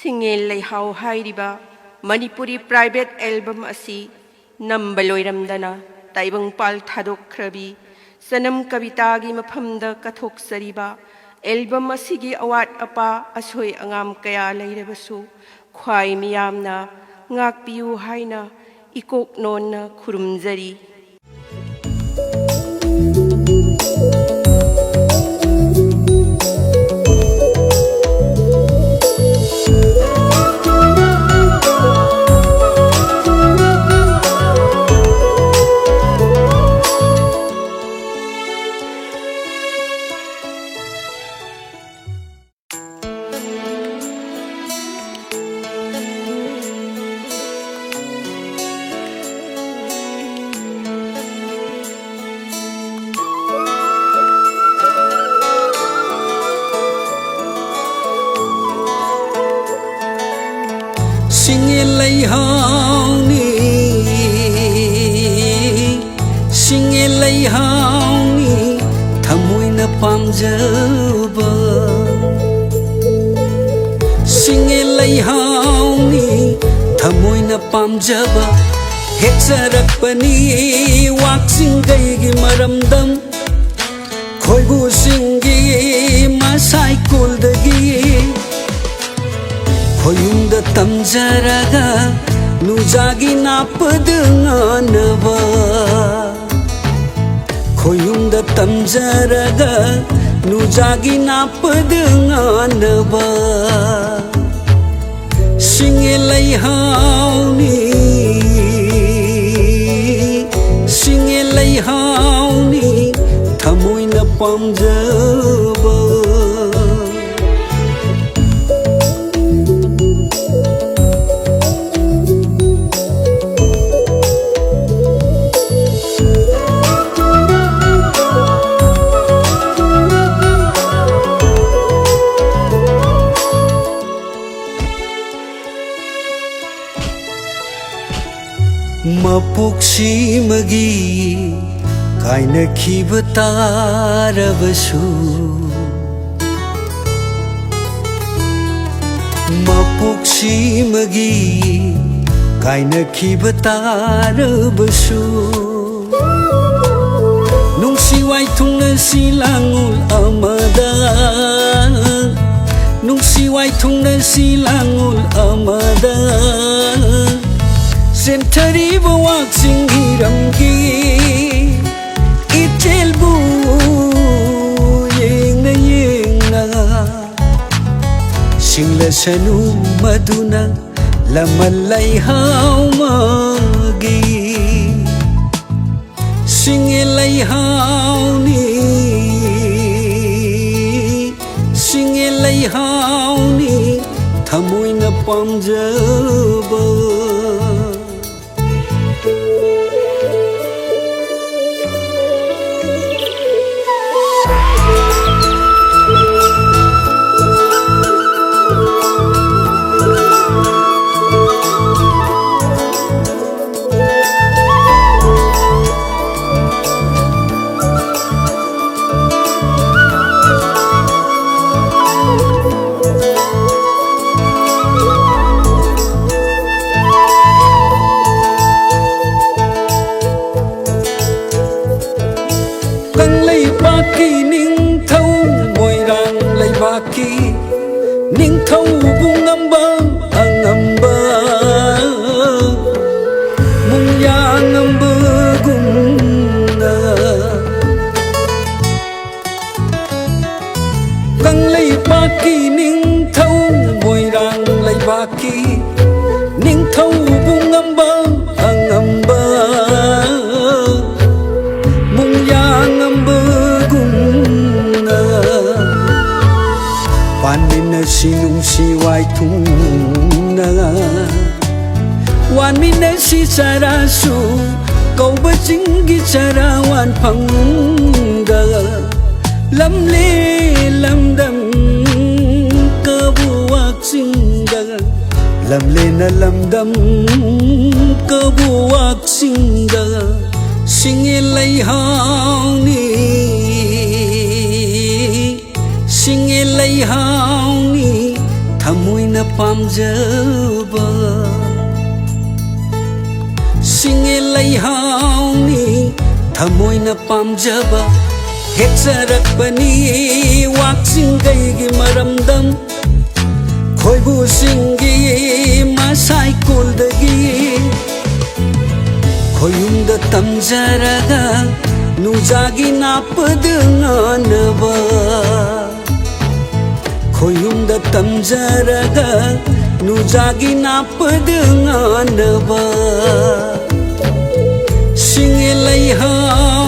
Singel leihao hairiba Manipuri private album asi namba loiramdna taibang pal oikhrabi Chanam kabita gi maphamda kathoksariba album asigi awat apa asoi angam kaya leirabasu khwai miyamna ngakpiu haina ikok nonna khurumjari Singel leihao ni Singel leihao ni thamoi na pamjaba Singel leihao ni thamoi na pamjaba heksarakpani waksing gi maramdam khoibu singi masai kuldagi Khoyungda tamjaraga nujagi napadanganaba Khoyungda tamjaraga nujagi napadanganaba Singel leihao ni Singel leihao ni thamoi na pamjaba Mapukshimagi kaina khiba tarabasu Mapukshimagi kaina khiba tarabasu Nungsiwai thungna silangul amada Nungsiwai thungna silangul amada Sentariba waksing hiramgi Itelbu yengna Singla sanu maduna lamal leihao magi Singel leihao ni Singel leihao ni thamoi na pamjaba Ningthou bung namba angamba mung yang namba gumna Kang lei paki ningthou moirang lei baki Ningthou bung namba angamba mung yang namba gumna Wanmina sinung siwai thungna Wanmina si charasu Kauba jingi charawan phangda Lamle lamdam kabuwak singda Lamle na lamdam kabuwak singda Singel leihao ni Singel leihao ni थमोइना पामजबा Singel leihao थमोइना पामजबा हेक्चरक्पनी वाक्सिंग गैगी मरमदम खोइबु सिंगी मासाई कोल्दगी खोयुंद तमजरगा नुजागी नापदंगनबा खोयुंद तमजरगा नुजागी नापदंगनबा Singel leihao